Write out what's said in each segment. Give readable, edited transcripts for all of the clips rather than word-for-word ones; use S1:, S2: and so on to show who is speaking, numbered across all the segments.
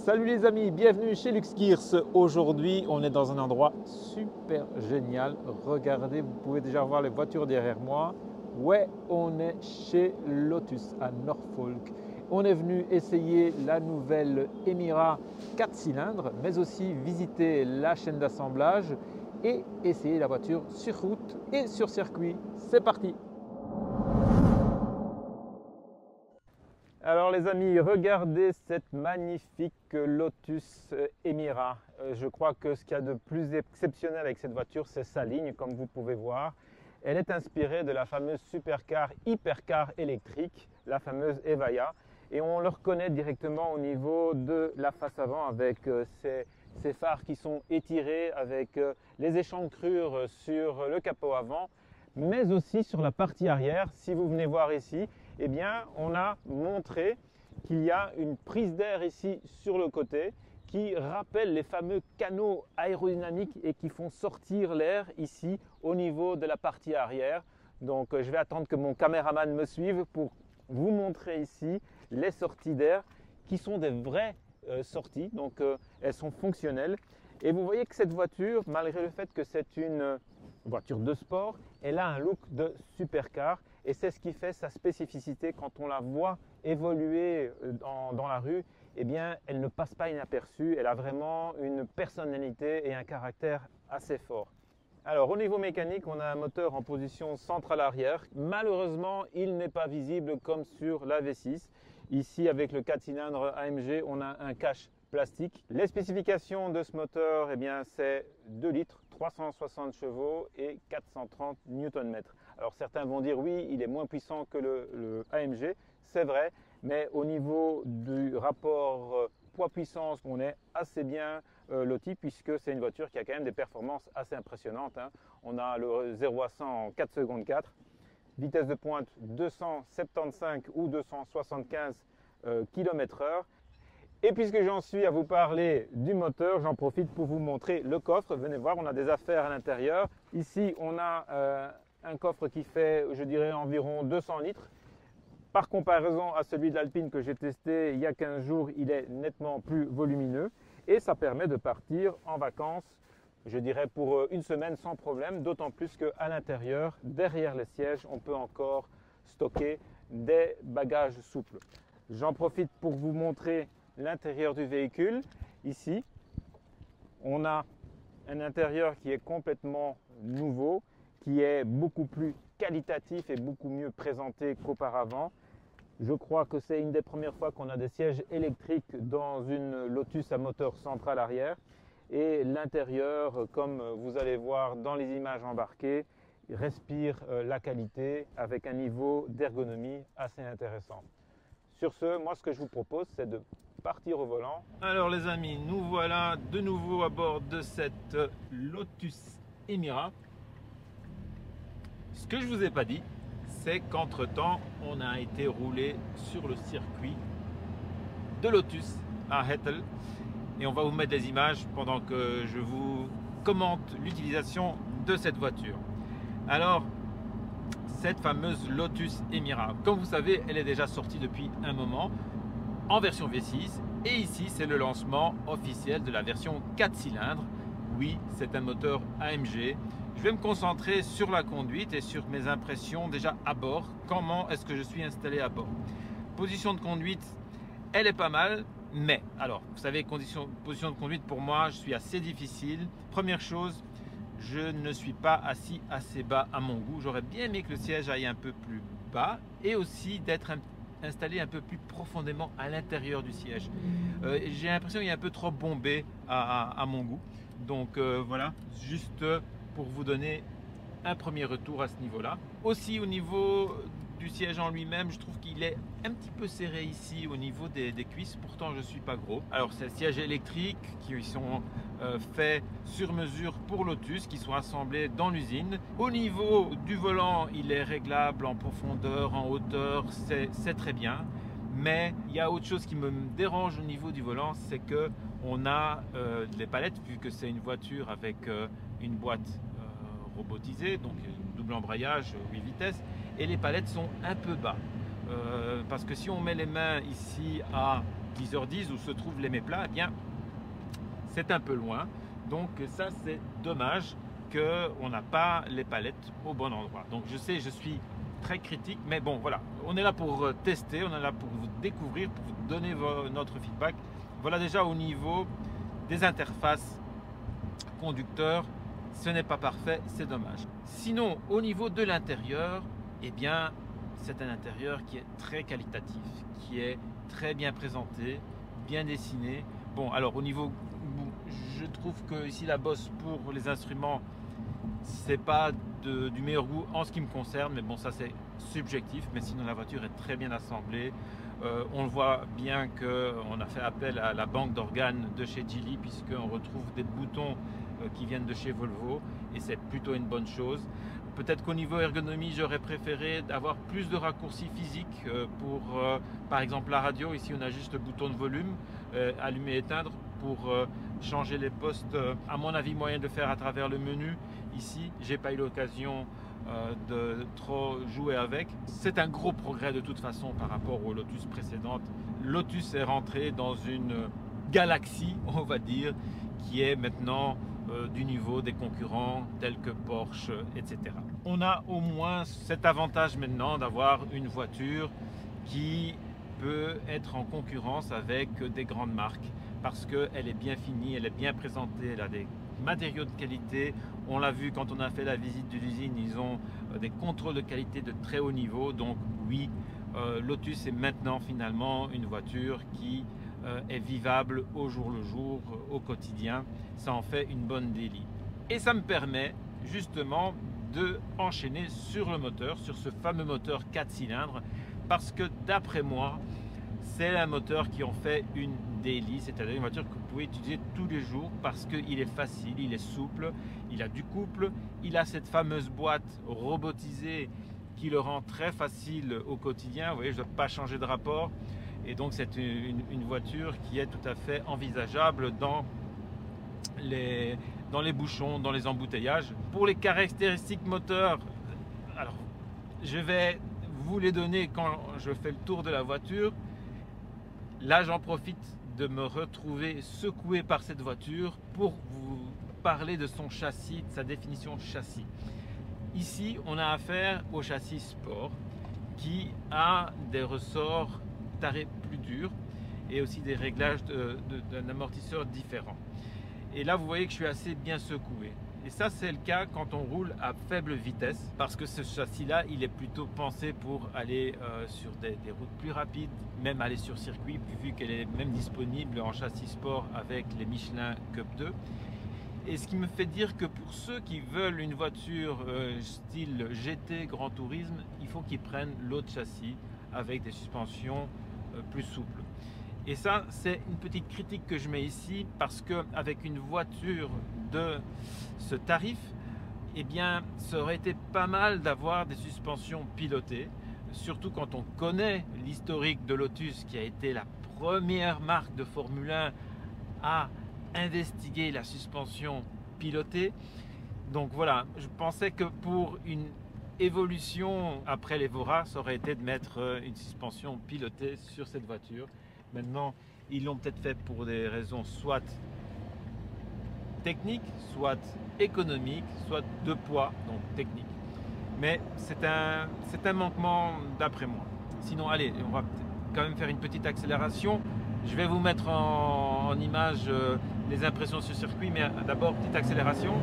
S1: Salut les amis, bienvenue chez Luxgears. Aujourd'hui, on est dans un endroit super génial. Regardez, vous pouvez déjà voir les voitures derrière moi. Ouais, on est chez Lotus à Norfolk. On est venu essayer la nouvelle Emira 4 cylindres, mais aussi visiter la chaîne d'assemblage et essayer la voiture sur route et sur circuit. C'est parti! Alors les amis, regardez cette magnifique Lotus Emira. Je crois que ce qu'il y a de plus exceptionnel avec cette voiture, c'est sa ligne, comme vous pouvez voir. Elle est inspirée de la fameuse supercar hypercar électrique, la fameuse Evija. Et on le reconnaît directement au niveau de la face avant avec ces phares qui sont étirés, avec les échancrures sur le capot avant, mais aussi sur la partie arrière. Si vous venez voir ici, eh bien, on a montré qu'il y a une prise d'air ici sur le côté qui rappelle les fameux canaux aérodynamiques et qui font sortir l'air ici au niveau de la partie arrière. Donc, je vais attendre que mon caméraman me suive pour vous montrer ici les sorties d'air qui sont des vraies sorties. Donc, elles sont fonctionnelles. Et vous voyez que cette voiture, malgré le fait que c'est une voiture de sport, elle a un look de supercar et c'est ce qui fait sa spécificité. Quand on la voit évoluer dans la rue, eh bien, elle ne passe pas inaperçue. Elle a vraiment une personnalité et un caractère assez fort. Alors, au niveau mécanique, on a un moteur en position centrale arrière. Malheureusement, il n'est pas visible comme sur la V6. Ici, avec le 4 cylindres AMG, on a un cache plastique. Les spécifications de ce moteur, eh bien, c'est 2 litres, 360 chevaux et 430 Nm. Alors certains vont dire oui, il est moins puissant que le AMG, c'est vrai, mais au niveau du rapport poids-puissance, on est assez bien loti puisque c'est une voiture qui a quand même des performances assez impressionnantes. On a le 0 à 100 en 4 secondes 4, vitesse de pointe 275 ou 275 km/h. Et puisque j'en suis à vous parler du moteur, j'en profite pour vous montrer le coffre. Venez voir, on a des affaires à l'intérieur. Ici, on a un coffre qui fait, je dirais, environ 200 litres. Par comparaison à celui de l'Alpine que j'ai testé il y a 15 jours, il est nettement plus volumineux. Et ça permet de partir en vacances, je dirais, pour une semaine sans problème. D'autant plus qu'à l'intérieur, derrière les sièges, on peut encore stocker des bagages souples. J'en profite pour vous montrer l'intérieur du véhicule. Ici, on a un intérieur qui est complètement nouveau, qui est beaucoup plus qualitatif et beaucoup mieux présenté qu'auparavant. Je crois que c'est une des premières fois qu'on a des sièges électriques dans une Lotus à moteur central arrière. Et l'intérieur, comme vous allez voir dans les images embarquées, respire la qualité avec un niveau d'ergonomie assez intéressant. Sur ce, moi ce que je vous propose, c'est de partir au volant. Alors les amis, nous voilà de nouveau à bord de cette Lotus Emira. Ce que je ne vous ai pas dit, c'est qu'entre temps, on a été roulé sur le circuit de Lotus à Hethel. Et on va vous mettre des images pendant que je vous commente l'utilisation de cette voiture. Alors, cette fameuse Lotus Emira, comme vous savez, elle est déjà sortie depuis un moment en version V6 et ici c'est le lancement officiel de la version 4 cylindres. Oui, c'est un moteur AMG. Je vais me concentrer sur la conduite et sur mes impressions déjà à bord. Comment est-ce que je suis installé à bord? Position de conduite, elle est pas mal, mais alors vous savez, position de conduite pour moi, je suis assez difficile. Première chose, je ne suis pas assis assez bas à mon goût. J'aurais bien aimé que le siège aille un peu plus bas et aussi d'être installé un peu plus profondément à l'intérieur du siège. J'ai l'impression qu'il est un peu trop bombé à mon goût. Donc voilà, juste pour vous donner un premier retour à ce niveau-là. Aussi au niveau du siège en lui-même, je trouve qu'il est un petit peu serré ici au niveau des cuisses, pourtant je ne suis pas gros. Alors c'est le siège électrique qui sont faits sur mesure pour Lotus, qui sont assemblés dans l'usine. Au niveau du volant, il est réglable en profondeur, en hauteur, c'est très bien. Mais il y a autre chose qui me dérange au niveau du volant, c'est que on a les palettes, vu que c'est une voiture avec une boîte robotisée, donc double embrayage, 8 vitesses, et les palettes sont un peu bas. Parce que si on met les mains ici à
S2: 10h10 où se trouvent les méplats, eh bien c'est un peu loin. Donc ça c'est dommage qu'on n'a pas les palettes au bon endroit. Donc je sais, je suis très critique, mais bon voilà, on est là pour tester, on est là pour vous découvrir, pour vous donner notre feedback. Voilà, déjà au niveau des interfaces conducteurs, ce n'est pas parfait, c'est dommage. Sinon, au niveau de l'intérieur, eh bien, c'est un intérieur qui est très qualitatif, qui est très bien présenté, bien dessiné. Bon, alors au niveau, je trouve que ici la Boss pour les instruments, c'est pas du meilleur goût en ce qui me concerne, mais bon, ça c'est subjectif. Mais sinon, la voiture est très bien assemblée. On le voit bien qu'on a fait appel à la banque d'organes de chez Geely, puisqu'on retrouve des boutons qui viennent de chez Volvo, et c'est plutôt une bonne chose. Peut-être qu'au niveau ergonomie, j'aurais préféré avoir plus de raccourcis physiques pour, par exemple, la radio. Ici, on a juste le bouton de volume, allumer, éteindre, pour changer les postes. À mon avis, moyen de le faire à travers le menu. Ici, j'ai pas eu l'occasion de trop jouer avec. C'est un gros progrès de toute façon par rapport aux Lotus précédentes. Lotus est rentré dans une galaxie, on va dire, qui est maintenant du niveau des concurrents tels que Porsche, etc. On a au moins cet avantage maintenant d'avoir une voiture qui peut être en concurrence avec des grandes marques parce qu'elle est bien finie, elle est bien présentée, elle a des matériaux de qualité. On l'a vu quand on a fait la visite de l'usine, ils ont des contrôles de qualité de très haut niveau. Donc oui, Lotus est maintenant finalement une voiture qui est vivable au jour le jour, au quotidien. Ça en fait une bonne daily. Et ça me permet justement de enchaîner sur le moteur, sur ce fameux moteur 4 cylindres, parce que d'après moi, c'est un moteur qui en fait une daily, c'est-à-dire une voiture que vous pouvez utiliser tous les jours parce qu'il est facile, il est souple, il a du couple, il a cette fameuse boîte robotisée qui le rend très facile au quotidien. Vous voyez, je ne dois pas changer de rapport. Et donc c'est une voiture qui est tout à fait envisageable dans les bouchons, dans les embouteillages. Pour les caractéristiques moteurs, alors je vais vous les donner quand je fais le tour de la voiture. Là j'en profite de me retrouver secoué par cette voiture pour vous parler de son châssis, de sa définition châssis. Ici on a affaire au châssis sport qui a des ressorts tarés plus durs et aussi des réglages d'un amortisseur différent. Et là vous voyez que je suis assez bien secoué. Et ça c'est le cas quand on roule à faible vitesse parce que ce châssis là il est plutôt pensé pour aller sur des routes plus rapides, même aller sur circuit vu qu'elle est même disponible en châssis sport avec les Michelin Cup 2. Et ce qui me fait dire que pour ceux qui veulent une voiture style GT Grand Tourisme, il faut qu'ils prennent l'autre châssis avec des suspensions plus souples. Et ça, c'est une petite critique que je mets ici parce qu'avec une voiture de ce tarif, eh bien, ça aurait été pas mal d'avoir des suspensions pilotées, surtout quand on connaît l'historique de Lotus qui a été la première marque de Formule 1 à investiguer la suspension pilotée. Donc voilà, je pensais que pour une évolution après l'Evora, ça aurait été de mettre une suspension pilotée sur cette voiture. Maintenant, ils l'ont peut-être fait pour des raisons soit techniques, soit économiques, soit de poids, donc technique. Mais c'est un manquement d'après moi. Sinon, allez, on va quand même faire une petite accélération. Je vais vous mettre en image les impressions sur circuit, mais d'abord, petite accélération.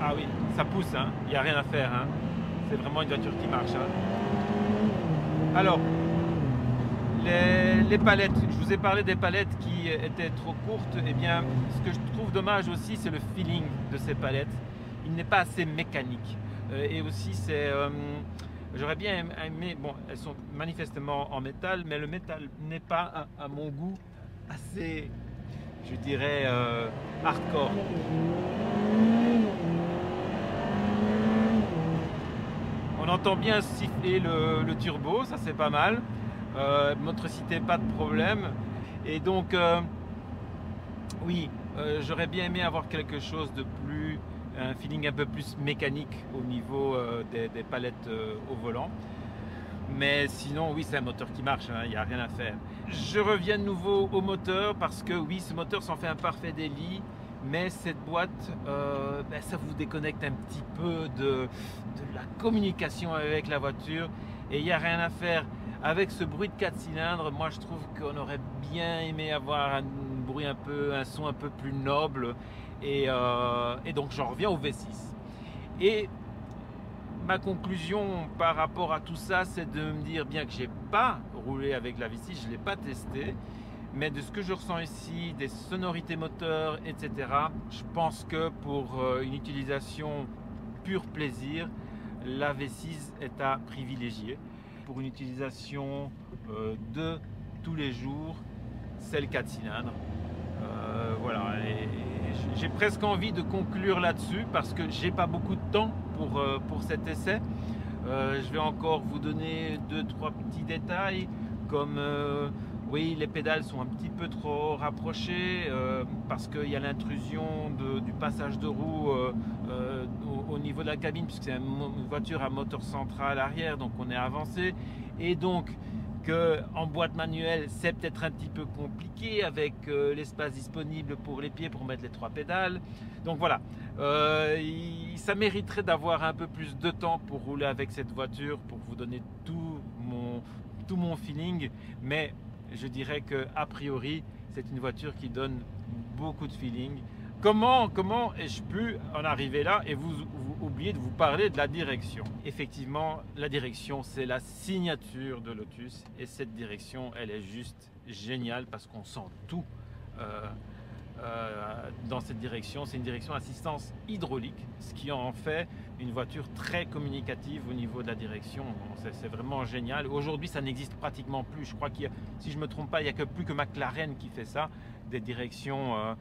S2: Ah oui, ça pousse, hein. Il n'y a rien à faire. Hein. C'est vraiment une voiture qui marche. Hein. Alors, les palettes, je vous ai parlé des palettes qui étaient trop courtes. Eh bien, ce que je trouve dommage aussi, c'est le feeling de ces palettes. Il n'est pas assez mécanique. Et aussi, c'est... j'aurais bien aimé... Bon, elles sont manifestement en métal, mais le métal n'est pas, à mon goût, assez, je dirais, hardcore. On entend bien siffler le turbo, ça c'est pas mal. Motricité, pas de problème. Et donc, oui, j'aurais bien aimé avoir quelque chose de plus, un feeling un peu plus mécanique au niveau des palettes au volant. Mais sinon, oui, c'est un moteur qui marche, il n'y a rien à faire. Je reviens de nouveau au moteur parce que oui, ce moteur s'en fait un parfait délit. Mais cette boîte, ça vous déconnecte un petit peu de la communication avec la voiture. Et il n'y a rien à faire. Avec ce bruit de 4 cylindres, moi je trouve qu'on aurait bien aimé avoir un son un peu plus noble. Et donc j'en reviens au V6. Et ma conclusion par rapport à tout ça, c'est de me dire, bien que je n'ai pas roulé avec la V6, je ne l'ai pas testé, mais de ce que je ressens ici, des sonorités moteurs, etc., je pense que pour une utilisation pur plaisir, la V6 est à privilégier. Pour une utilisation de tous les jours, c'est le 4 cylindres. Voilà, et j'ai presque envie de conclure là-dessus parce que j'ai pas beaucoup de temps pour cet essai. Je vais encore vous donner 2-3 petits détails comme oui, les pédales sont un petit peu trop rapprochées parce qu'il y a l'intrusion du passage de roue au niveau de la cabine, puisque c'est une voiture à moteur central arrière, donc on est avancé. Et donc, en boîte manuelle, c'est peut-être un petit peu compliqué avec l'espace disponible pour les pieds pour mettre les 3 pédales. Donc voilà, ça mériterait d'avoir un peu plus de temps pour rouler avec cette voiture, pour vous donner tout mon feeling. Mais je dirais que a priori, c'est une voiture qui donne beaucoup de feeling. Comment ai-je pu en arriver là et vous oubliez de vous parler de la direction? Effectivement, la direction, c'est la signature de Lotus et cette direction, elle est juste géniale parce qu'on sent tout dans cette direction. C'est une direction assistance hydraulique, ce qui en fait une voiture très communicative au niveau de la direction. C'est vraiment génial. Aujourd'hui, ça n'existe pratiquement plus. Je crois qu'il y a, si je ne me trompe pas, il n'y a plus que McLaren qui fait ça, des directions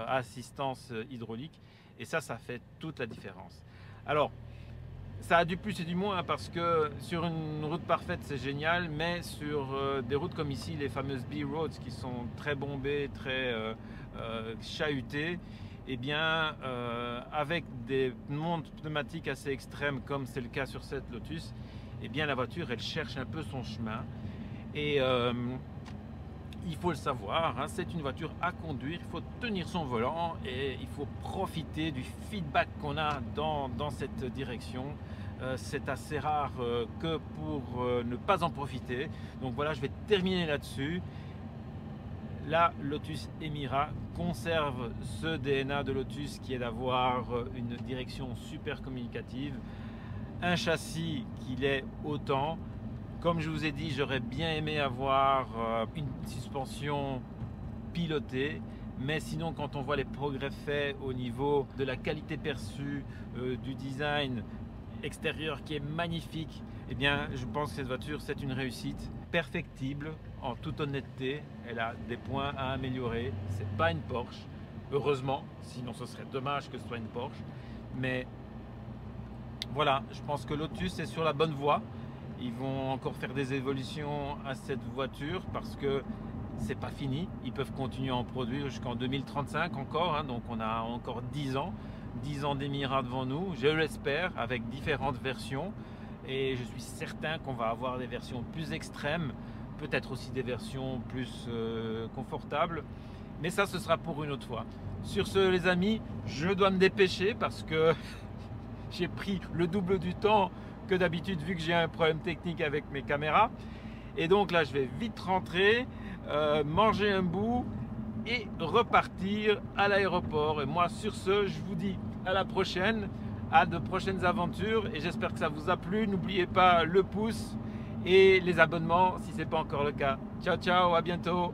S2: assistance hydraulique, et ça fait toute la différence. Alors ça a du plus et du moins parce que sur une route parfaite c'est génial, mais sur des routes comme ici, les fameuses B-roads qui sont très bombées, très chahutées, et bien avec des montes pneumatiques assez extrêmes comme c'est le cas sur cette Lotus, et bien la voiture elle cherche un peu son chemin. Et il faut le savoir, hein, c'est une voiture à conduire, il faut tenir son volant et il faut profiter du feedback qu'on a dans cette direction. C'est assez rare que pour ne pas en profiter. Donc voilà, je vais terminer là-dessus. La Lotus Emira conserve ce DNA de Lotus qui est d'avoir une direction super communicative, un châssis qui l'est autant. Comme je vous ai dit, j'aurais bien aimé avoir une suspension pilotée, mais sinon quand on voit les progrès faits au niveau de la qualité perçue, du design extérieur qui est magnifique, eh bien je pense que cette voiture c'est une réussite perfectible en toute honnêteté. Elle a des points à améliorer, c'est pas une Porsche, heureusement, sinon ce serait dommage que ce soit une Porsche, mais voilà, je pense que Lotus est sur la bonne voie. Ils vont encore faire des évolutions à cette voiture parce que c'est pas fini. Ils peuvent continuer à en produire jusqu'en 2035 encore, hein, donc on a encore 10 ans d'Emira devant nous, je l'espère, avec différentes versions. Et je suis certain qu'on va avoir des versions plus extrêmes, peut-être aussi des versions plus confortables. Mais ça, ce sera pour une autre fois. Sur ce, les amis, je dois me dépêcher parce que j'ai pris le double du temps que d'habitude vu que j'ai un problème technique avec mes caméras. Et donc là je vais vite rentrer, manger un bout et repartir à l'aéroport. Et moi sur ce je vous dis à la prochaine, à de prochaines aventures, et j'espère que ça vous a plu. N'oubliez pas le pouce et les abonnements si ce n'est pas encore le cas. Ciao ciao, à bientôt.